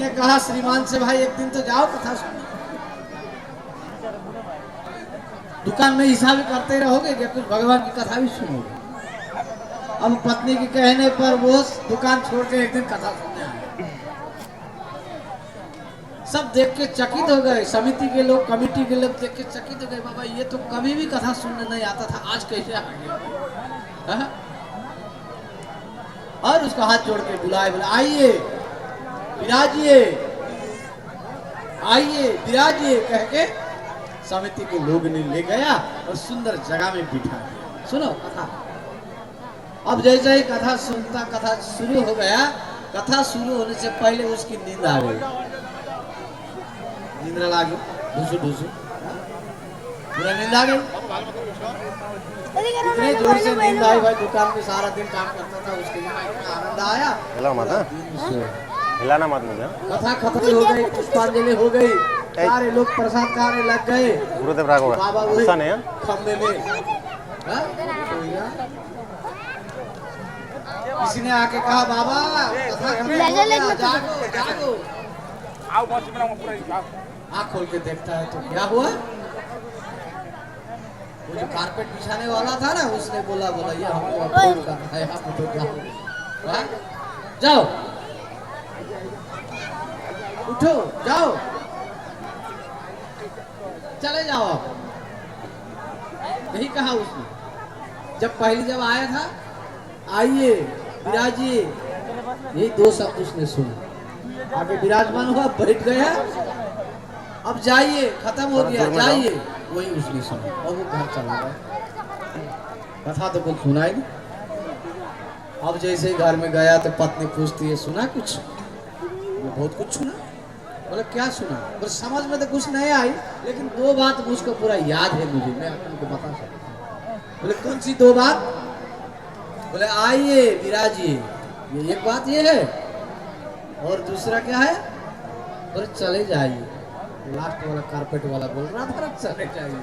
ने कहा श्रीमान से, भाई एक दिन तो जाओ कथा सुनने। दुकान में हिसाब भी करते रहोगे क्या, कुछ भगवान की कथा भी सुनोगे? अब पत्नी के कहने पर वो दुकान छोड़ के एक दिन कथा सुनने आए। सब देख के चकित हो गए, समिति के लोग, कमेटी के लोग देख के चकित हो गए, बाबा ये तो कभी भी कथा सुनने नहीं आता था, आज कैसे आ गया? हाँ? और उसका हाथ जोड़ के बुलाए, बोला आइए विराजिए, आइए विराजिए कह के समिति के लोग ने ले गया और सुंदर जगह में बिठा दिया। सुनो कथा। अब जैसे ही कथा सुनता, कथा शुरू हो गया, कथा शुरू होने से पहले उसकी नींद आ गई, नींद लगा गई, ढूसू ढूसू पूरा नींद आ गई। इतने जोर से नींद आई, भाई दुकान में सारा दिन काम करता था, उसके लिए आनंद आया। हिलाना मत मुझे। कथा खत्म हो गई, पुष्पांजलि हो गई, सारे लोग प्रसाद खाने लग गए। गुरुदेव राग होगा, बाबा गुस्सा नहीं है खम्बे में। हाँ? किसी ने आके कहा बाबा कथा खत्म हो गया, जागो जागो। आँख खोल के देखता है तो क्या हुआ? वो जो कारपेट बिछाने वाला था ना, उसने बोला ये हमको अप्रूव करना है, आप तो जाओ। हाँ? जाओ उठो जाओ, चले जाओ आप। यही कहा उसने। जब जब आया था, आइए विराजिए, यही दो शब्द उसने सुने। आगे विराजमान हुआ, बैठ गया। अब जाइए, खत्म हो गया, जाइए, वही उसने सुना और वो घर चला गया। कथा तो कुछ सुना ही नहीं। अब जैसे ही घर में गया तो पत्नी पूछती है, सुना कुछ? बहुत कुछ सुना। बोले क्या सुना? बोले समझ में तो कुछ नहीं आई, लेकिन दो बात मुझको पूरा याद है, मुझे मैं आपको बता सकता हूँ। बोले कौन सी दो बात? बोले आइए विराजिए, ये एक बात ये है, और दूसरा क्या है? बोले चले जाइए। लास्ट वाला कारपेट वाला बोल रहा था चले जाइए।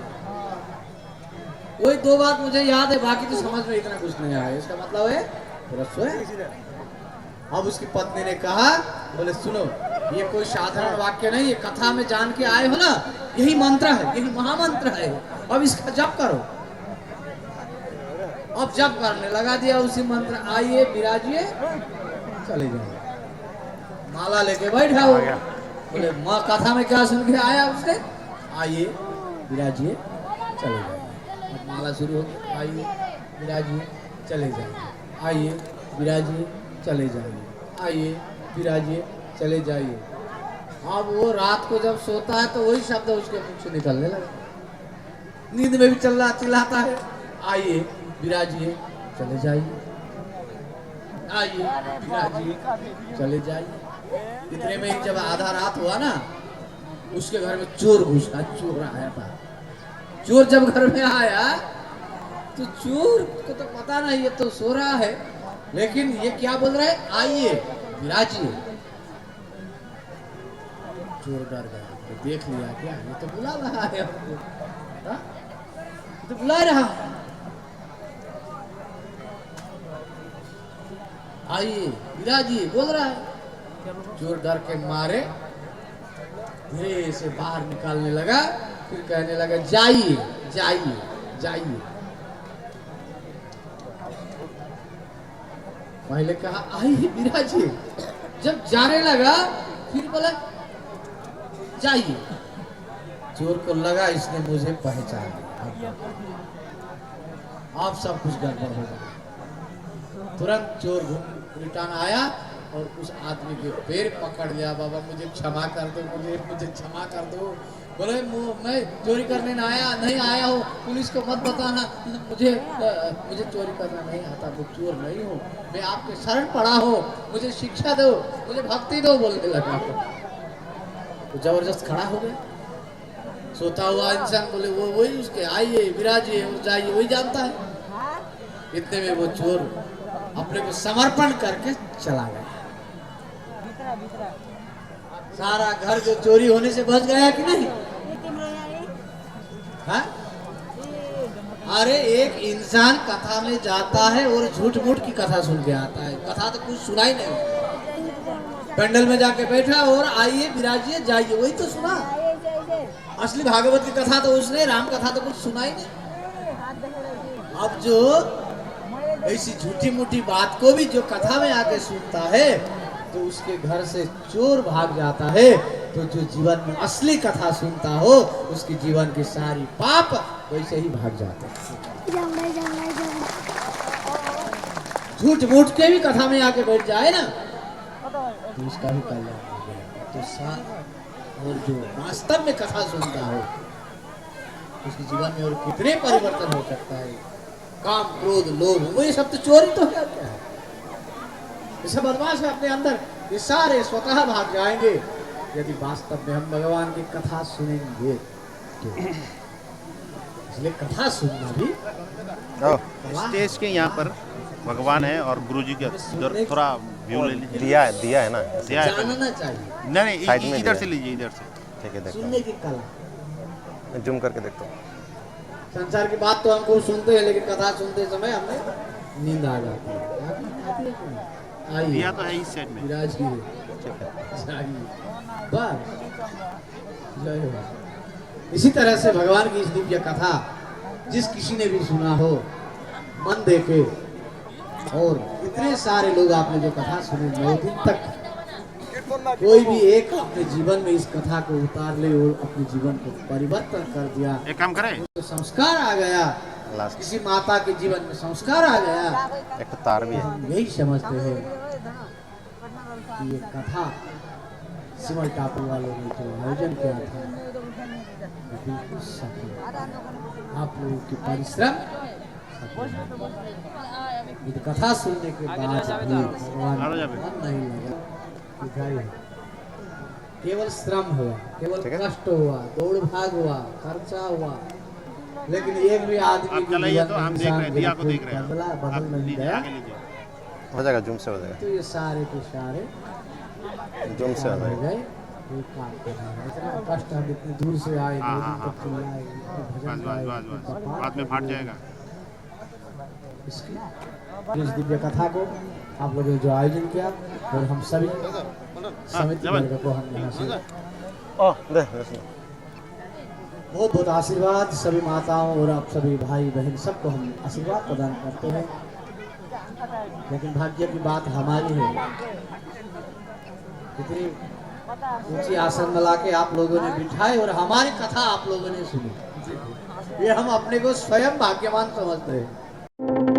वही दो बात मुझे याद है, बाकी तो समझ में इतना कुछ नहीं आया। इसका मतलब है पूरा सोए। अब उसकी पत्नी ने कहा, बोले सुनो, ये कोई साधारण वाक्य नहीं, ये कथा में जान के आए हो ना, यही मंत्र है, यही महामंत्र है, अब इसका जप करो। अब जप करने लगा दिया उसी मंत्र, आइए विराजिए चले जाओ। माला लेके बैठा हो। बोले माँ कथा में क्या सुन के आया उसने? आइए विराजिए चले जाइए। अब माला शुरू हो गई, आइए विराजिए चले जाइए, आइए विराजिए चले जाइए, आइए विराजिए चले जाइए। अब वो रात को जब सोता है तो वही शब्द उसके मुख से निकलने लगा। नींद में भी चिल्लाता है, आइए विराजिए चले जाइए, आइए विराजिए चले जाइए। इतने में ही जब आधा रात हुआ ना, उसके घर में चोर घुसा। चोर आया था। चोर जब घर में आया तो चोर को तो पता नहीं ये तो सो रहा है, लेकिन ये क्या बोल रहा है? आइए विराजिए। चोर डर गया, तो देख लिया क्या ये तो बुला रहा है हमको, तो बुला रहा है, आइए विराजिए बोल रहा है। चोर डर के मारे धीरे से बाहर निकालने लगा, फिर कहने लगा जाइए जाइए जाइए। पहले कहा आइए विराजिए, जब जाने लगा फिर बोला जाइए। चोर को लगा इसने मुझे पहचान लिया, अब सब कुछ गड़बड़ हो गया। तुरंत चोर रिटर्न आया और उस आदमी के पैर पकड़ लिया, बाबा मुझे क्षमा कर दो, मुझे क्षमा कर दो। बोले मैं चोरी करने नहीं आया हूँ, पुलिस को मत बताना, मुझे चोरी करना नहीं आता, मैं चोर नहीं हूँ, मैं आपके शरण पड़ा हो, मुझे शिक्षा दो, मुझे भक्ति दो बोलने लगा। तो जबरदस्त खड़ा हो गया। सोता हुआ इंसान बोले वो वही उसके आइए विराजिए और जाइए वही जानता है। इतने में वो चोर अपने को समर्पण करके चला गया। सारा घर जो चोरी होने से बच गया कि नहीं? हाँ? अरे एक इंसान कथा में जाता है और झूठ मूठ की कथा सुन के आता है, कथा तो कुछ सुना ही नहीं। पेंडल में जाके बैठा और आइए विराजिए जाइए, वही तो सुना। असली भागवत की कथा तो उसने, राम कथा तो कुछ सुना ही नहीं। अब जो ऐसी झूठी मूठी बात को भी जो कथा में आके सुनता है तो उसके घर से चोर भाग जाता है। तो जो जीवन में असली कथा सुनता हो उसके जीवन की सारी पाप वैसे ही भाग जाते हैं। झूठ मूठ के भी कथा में आके बैठ जाए ना तो उसका भी कल्याण हो गया। तो और जो वास्तव में कथा सुनता हो उसके जीवन में और कितने परिवर्तन हो सकता है। काम क्रोध लोभ वो ये सब तो चोरी तो है, क्या है। इसे बदमाश है अपने अंदर, ये सारे स्वतः भाग जाएंगे यदि वास्तव में हम भगवान की कथा सुनेंगे तो। इसलिए कथा सुनना भी स्टेज के यहाँ पर भगवान है और गुरुजी का थोड़ा व्यू ले लीजिए। दिया है ना, दिया है जानना चाहिए। नहीं, इधर से लीजिए, इधर से। ठीक है, देखो सुनने की कला, जूम करके देखता हूँ। संसार की बात तो हमको सुनते हैं लेकिन कथा सुनते समय हमें नींद आ जाती है। आइए, दिया तो है इस साइड में। विराज की बस जय हो। इसी तरह से भगवान की इस दिव्य कथा जिस किसी ने भी सुना हो मन देके, और इतने सारे लोग आपने जो कथा सुनी 9 दिन तक, कोई भी एक अपने जीवन में इस कथा को उतार ले और अपने जीवन को परिवर्तन कर दिया, एक काम करें, तो संस्कार आ गया। लास्ट किसी माता के जीवन में संस्कार आ गया। एक तो तार भी है। हम यही समझते हैं कि ये कथा सिमल टापू वालों ने जो आयोजन किया था वो बिल्कुल सफल, आप लोगों की परिश्रम सफल। ये कथा सुनने के बाद भी भगवान का मन नहीं लगा, दिखाई है। केवल श्रम हुआ, केवल कष्ट हुआ, दौड़ भाग हुआ, खर्चा हुआ, लेकिन एक भी आदमी आप चलाइए तो हम देख रहे हैं, दिया को देख रहे हैं। बदल नहीं गया। हो जाएगा, जूम से हो जाएगा, तो ये सारे के सारे जूम से हो हो जाएगा। गए। ये काम कर रहे हैं, इतना कष्ट हम इतनी दूर से आए, हाँ, लोगों हाँ, को चिल्लाए, भजन गाए, बस बाद में फाट जाएगा। इसकी इस दिव्य कथा को आप लोगों ने जो आयोजन किया और हम सभी समिति वर्ग को हम यहाँ से बहुत बहुत आशीर्वाद, सभी माताओं और आप सभी भाई बहन सबको हम आशीर्वाद प्रदान करते हैं। लेकिन भाग्य की बात हमारी है, इतनी ऊंची आसन में लाके आप लोगों ने बिठाए और हमारी कथा आप लोगों ने सुनी। ये हम अपने को स्वयं भाग्यवान समझते हैं।